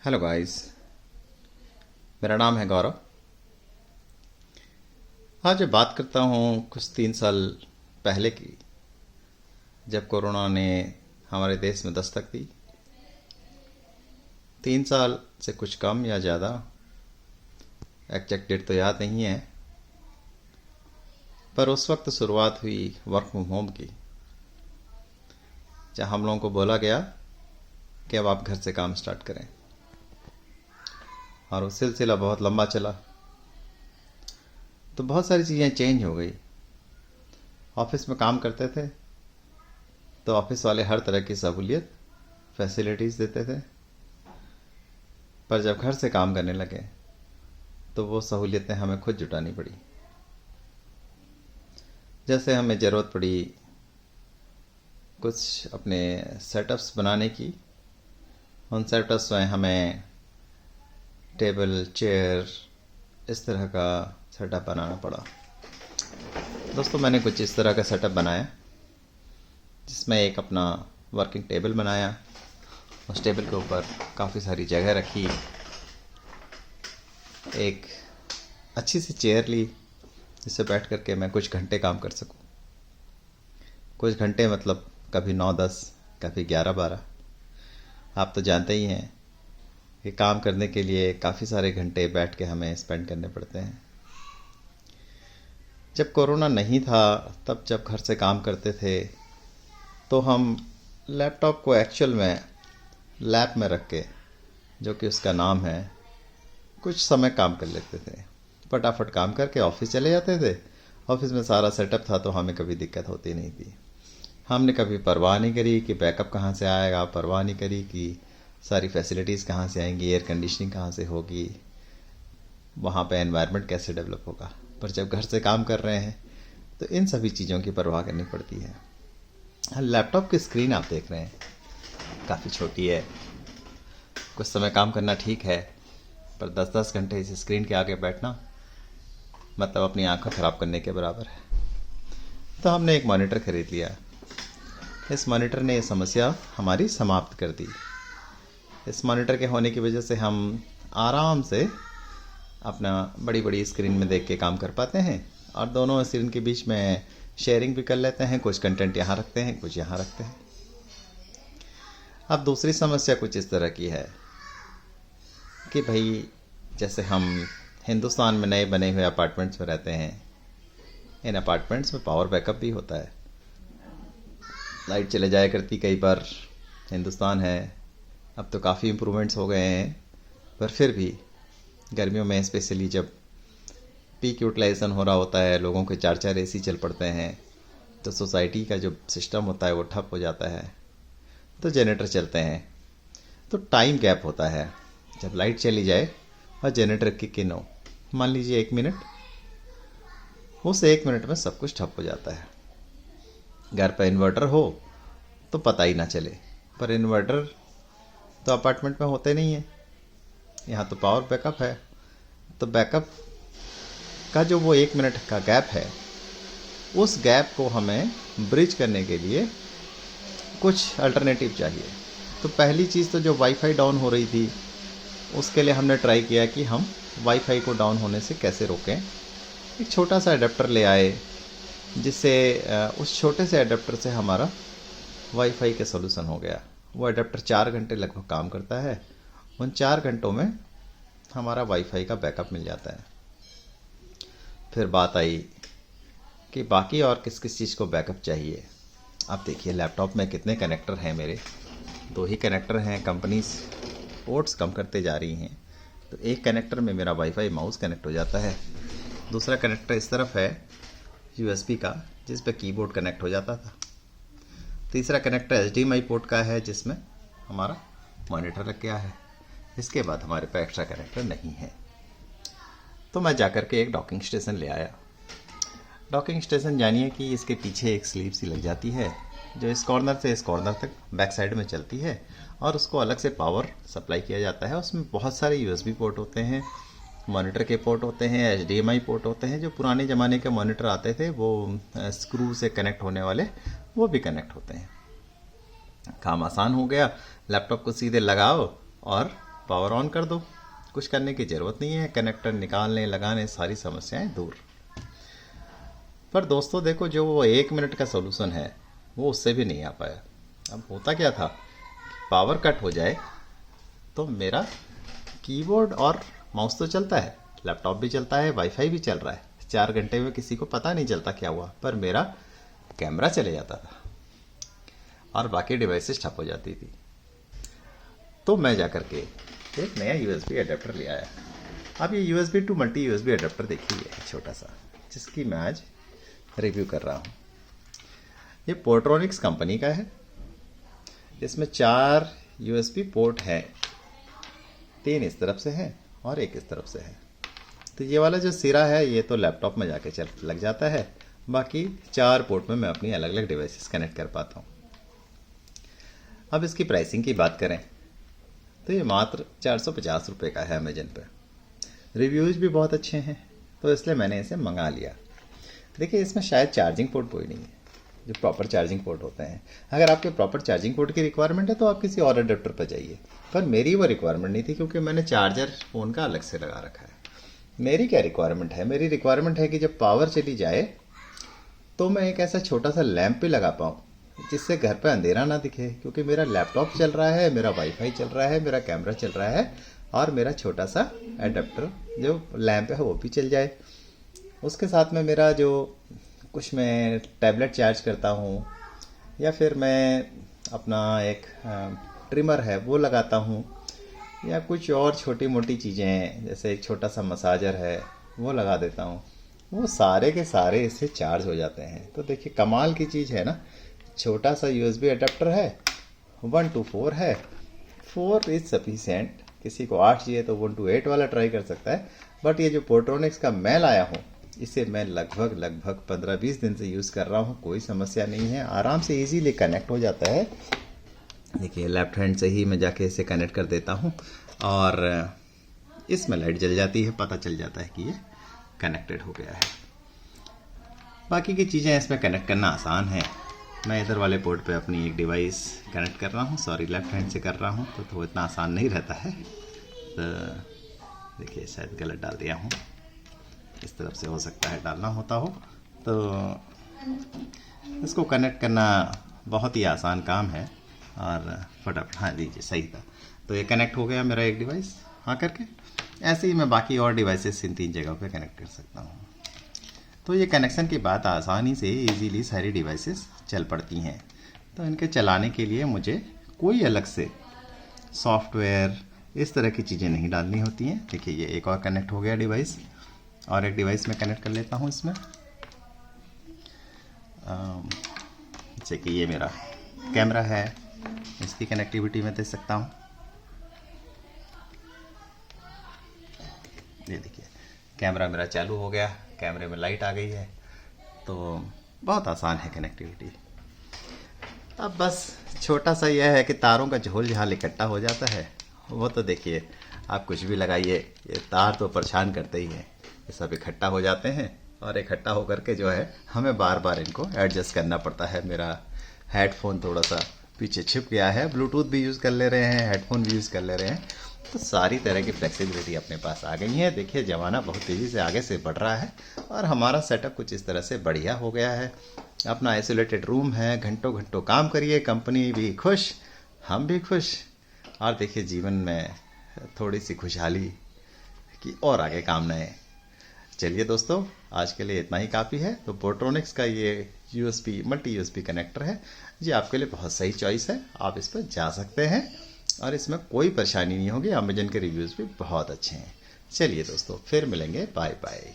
Hello guys. मेरा नाम है गौरव। आज मैं बात करता हूँ कुछ 3 साल पहले की, जब कोरोना ने हमारे देश में दस्तक दी। 3 साल से कुछ कम या ज़्यादा, एग्जैक्ट डेट तो याद नहीं है, पर उस वक्त शुरुआत हुई वर्क फ्रॉम होम की, जहाँ हम लोगों को बोला गया कि अब आप घर से काम स्टार्ट करें। और वो सिलसिला बहुत लंबा चला, तो बहुत सारी चीज़ें चेंज हो गई। ऑफिस में काम करते थे तो ऑफिस वाले हर तरह की सहूलियत, फैसिलिटीज़ देते थे, पर जब घर से काम करने लगे तो वो सहूलियतें हमें खुद जुटानी पड़ी। जैसे हमें ज़रूरत पड़ी कुछ अपने सेटअप्स बनाने की, उन सेटअप्स में हमें टेबल, चेयर, इस तरह का सेटअप बनाना पड़ा। दोस्तों, मैंने कुछ इस तरह का सेटअप बनाया, जिसमें एक अपना वर्किंग टेबल बनाया, उस टेबल के ऊपर काफ़ी सारी जगह रखी, एक अच्छी सी चेयर ली जिससे बैठ करके मैं कुछ घंटे काम कर सकूं। कुछ घंटे मतलब कभी 9-10, कभी 11-12। आप तो जानते ही हैं कि काम करने के लिए काफ़ी सारे घंटे बैठ के हमें स्पेंड करने पड़ते हैं। जब कोरोना नहीं था, तब जब घर से काम करते थे तो हम लैपटॉप को एक्चुअल में लैब में रख के, जो कि उसका नाम है, कुछ समय काम कर लेते थे। फटाफट काम करके ऑफिस चले जाते थे। ऑफिस में सारा सेटअप था तो हमें कभी दिक्कत होती नहीं थी। हमने कभी परवाह नहीं करी कि बैकअप कहाँ से आएगा, परवाह नहीं करी कि सारी फैसिलिटीज़ कहाँ से आएंगी, एयर कंडीशनिंग कहाँ से होगी, वहाँ पे एनवायरनमेंट कैसे डेवलप होगा। पर जब घर से काम कर रहे हैं तो इन सभी चीज़ों की परवाह करनी पड़ती है। लैपटॉप की स्क्रीन आप देख रहे हैं, काफ़ी छोटी है। कुछ समय काम करना ठीक है, पर 10-10 घंटे इस स्क्रीन के आगे बैठना मतलब अपनी आंखें ख़राब करने के बराबर है। तो हमने एक मॉनिटर खरीद लिया। इस मॉनिटर ने ये समस्या हमारी समाप्त कर दी। इस मॉनिटर के होने की वजह से हम आराम से अपना बड़ी बड़ी स्क्रीन में देख के काम कर पाते हैं, और दोनों स्क्रीन के बीच में शेयरिंग भी कर लेते हैं। कुछ कंटेंट यहाँ रखते हैं, कुछ यहाँ रखते हैं। अब दूसरी समस्या कुछ इस तरह की है कि भाई, जैसे हम हिंदुस्तान में नए बने हुए अपार्टमेंट्स में रहते हैं, इन अपार्टमेंट्स में पावर बैकअप भी होता है। लाइट चले जाया करती कई बार। हिंदुस्तान है, अब तो काफ़ी इम्प्रूवमेंट्स हो गए हैं, पर फिर भी गर्मियों में स्पेशली जब पीक यूटिलाइजेशन हो रहा होता है, लोगों के 4-4 एसी चल पड़ते हैं, तो सोसाइटी का जो सिस्टम होता है वो ठप हो जाता है, तो जनरेटर चलते हैं। तो टाइम गैप होता है, जब लाइट चली जाए और जनरेटर किक इन हो, मान लीजिए 1 मिनट, उस 1 मिनट में सब कुछ ठप हो जाता है। घर पर इन्वर्टर हो तो पता ही ना चले, पर इन्वर्टर तो अपार्टमेंट में होते नहीं है। यहाँ तो पावर बैकअप है, तो बैकअप का जो वो 1 मिनट का गैप है, उस गैप को हमें ब्रिज करने के लिए कुछ अल्टरनेटिव चाहिए। तो पहली चीज़ तो जो वाईफाई डाउन हो रही थी, उसके लिए हमने ट्राई किया कि हम वाईफाई को डाउन होने से कैसे रोकें। एक छोटा सा अडेप्टर ले आए, जिससे उस छोटे से अडेप्टर से हमारा वाईफाई का सोल्यूशन हो गया। वो अडेप्टर 4 घंटे लगभग काम करता है। उन 4 घंटों में हमारा वाईफाई का बैकअप मिल जाता है। फिर बात आई कि बाकी और किस किस चीज़ को बैकअप चाहिए। आप देखिए लैपटॉप में कितने कनेक्टर हैं मेरे, 2 ही कनेक्टर हैं। कंपनीज पोर्ट्स कम करते जा रही हैं, तो एक कनेक्टर में मेरा वाईफाई माउस कनेक्ट हो जाता है। दूसरा कनेक्टर इस तरफ है यूएसबी का, जिस पे कीबोर्ड कनेक्ट हो जाता था। तीसरा कनेक्टर एचडीएमआई पोर्ट का है, जिसमें हमारा मॉनिटर लग गया है। इसके बाद हमारे पास एक्स्ट्रा कनेक्टर नहीं है। तो मैं जाकर के एक डॉकिंग स्टेशन ले आया। डॉकिंग स्टेशन जानिए कि इसके पीछे एक स्लीव सी लग जाती है, जो इस कॉर्नर से इस कॉर्नर तक बैक साइड में चलती है, और उसको अलग से पावर सप्लाई किया जाता है। उसमें बहुत सारे यूएसबी पोर्ट होते हैं, मॉनिटर के पोर्ट होते हैं, एचडीएमआई पोर्ट होते हैं। जो पुराने ज़माने के मॉनिटर आते थे, वो स्क्रू से कनेक्ट होने वाले, वो भी कनेक्ट होते हैं। काम आसान हो गया। लैपटॉप को सीधे लगाओ और पावर ऑन कर दो, कुछ करने की ज़रूरत नहीं है, कनेक्टर निकालने लगाने सारी समस्याएं दूर। पर दोस्तों देखो, जो वो 1 मिनट का सोल्यूशन है वो उससे भी नहीं आ पाया। अब होता क्या था, पावर कट हो जाए तो मेरा कीबोर्ड और माउस तो चलता है, लैपटॉप भी चलता है, वाईफाई भी चल रहा है, 4 घंटे में किसी को पता नहीं चलता क्या हुआ, पर मेरा कैमरा चले जाता था और बाकी डिवाइसेस ठप हो जाती थी। तो मैं जाकर के एक नया USB अडेप्टर ले आया। अब ये USB to multi USB adapter देखिए, छोटा सा, जिसकी मैं आज रिव्यू कर रहा हूँ। ये पोर्ट्रॉनिक्स कंपनी का है। इसमें 4 USB पोर्ट हैं, 3 इस तरफ से हैं और 1 इस तरफ से है। तो ये वाला जो सिरा है ये तो लैपटॉप में जाके चल लग जाता है, बाकी 4 पोर्ट में मैं अपनी अलग अलग डिवाइसेस कनेक्ट कर पाता हूँ। अब इसकी प्राइसिंग की बात करें तो ये मात्र 450 रुपये का है अमेजन पे। रिव्यूज़ भी बहुत अच्छे हैं, तो इसलिए मैंने इसे मंगा लिया। देखिए, इसमें शायद चार्जिंग पोर्ट कोई नहीं है, जो प्रॉपर चार्जिंग पोर्ट होते हैं। अगर आपके प्रॉपर चार्जिंग पोर्ट की रिक्वायरमेंट है तो आप किसी और अडेप्टर पर जाइए, पर मेरी वो रिक्वायरमेंट नहीं थी, क्योंकि मैंने चार्जर फ़ोन का अलग से लगा रखा है। मेरी क्या रिक्वायरमेंट है, मेरी रिक्वायरमेंट है कि जब पावर चली जाए तो मैं एक ऐसा छोटा सा लैंप भी लगा पाऊँ जिससे घर पे अंधेरा ना दिखे, क्योंकि मेरा लैपटॉप चल रहा है, मेरा वाईफाई चल रहा है, मेरा कैमरा चल रहा है और मेरा छोटा सा एडेप्टर जो लैंप है वो भी चल जाए। उसके साथ में मेरा जो कुछ मैं टैबलेट चार्ज करता हूँ, या फिर मैं अपना एक ट्रिमर है वो लगाता हूँ, या कुछ और छोटी मोटी चीज़ें जैसे एक छोटा सा मसाजर है वो लगा देता हूँ, वो सारे के सारे इससे चार्ज हो जाते हैं। तो देखिए, कमाल की चीज़ है ना। छोटा सा USB अडेप्टर है, 1 to 4 है, 4 इज सफिशिएंट। किसी को 8 चाहिए तो 1 to 8 वाला ट्राई कर सकता है। बट ये जो पोर्ट्रॉनिक्स का मैं लाया हूँ, इसे मैं लगभग 15-20 दिन से यूज़ कर रहा हूँ, कोई समस्या नहीं है, आराम से इजीली कनेक्ट हो जाता है। देखिए, लेफ्ट हैंड से ही मैं जाके इसे कनेक्ट कर देता हूँ और इसमें लाइट जल जाती है, पता चल जाता है कि ये कनेक्टेड हो गया है। बाकी की चीज़ें इसमें कनेक्ट करना आसान है। मैं इधर वाले पोर्ट पे अपनी एक डिवाइस कनेक्ट कर रहा हूँ, सॉरी लेफ्ट हैंड से कर रहा हूँ, तो इतना आसान नहीं रहता है। तो देखिए, शायद गलत डाल दिया हूँ, इस तरफ से हो सकता है डालना होता हो। तो इसको कनेक्ट करना बहुत ही आसान काम है और फटाफट, हाँ दीजिए, सही था। तो ये कनेक्ट हो गया मेरा एक डिवाइस हाँ करके। ऐसे ही मैं बाकी और डिवाइसेस इन 3 जगहों पे कनेक्ट कर सकता हूँ। तो ये कनेक्शन की बात आसानी से इजीली सारी डिवाइसेस चल पड़ती हैं। तो इनके चलाने के लिए मुझे कोई अलग से सॉफ्टवेयर इस तरह की चीज़ें नहीं डालनी होती हैं। देखिए, ये एक और कनेक्ट हो गया डिवाइस, और एक डिवाइस में कनेक्ट कर लेता हूँ इसमें। जैसे कि ये मेरा कैमरा है, इसकी कनेक्टिविटी मैं दे सकता हूँ। ये देखिए, कैमरा मेरा चालू हो गया, कैमरे में लाइट आ गई है। तो बहुत आसान है कनेक्टिविटी। अब बस छोटा सा यह है कि तारों का झोल झाल इकट्ठा हो जाता है। वो तो देखिए, आप कुछ भी लगाइए, ये तार तो परेशान करते ही हैं। ये सब इकट्ठा हो जाते हैं और इकट्ठा होकर के जो है हमें बार बार इनको एडजस्ट करना पड़ता है। मेरा हेडफोन थोड़ा सा पीछे छिप गया है, ब्लूटूथ भी यूज़ कर ले रहे हैं, हेडफोन भी यूज़ कर ले रहे हैं। तो सारी तरह की फ्लेक्सिबिलिटी अपने पास आ गई है। देखिए, ज़माना बहुत तेज़ी से आगे से बढ़ रहा है और हमारा सेटअप कुछ इस तरह से बढ़िया हो गया है। अपना आइसोलेटेड रूम है, घंटों घंटों काम करिए, कंपनी भी खुश, हम भी खुश, और देखिए जीवन में थोड़ी सी खुशहाली की और आगे कामना है। चलिए दोस्तों, आज के लिए इतना ही काफ़ी है। तो पोर्ट्रॉनिक्स का ये USB मल्टी USB कनेक्टर है, ये आपके लिए बहुत सही चॉइस है। आप इस पर जा सकते हैं और इसमें कोई परेशानी नहीं होगी। अमेजन के रिव्यूज़ भी बहुत अच्छे हैं। चलिए दोस्तों, फिर मिलेंगे, बाय बाय।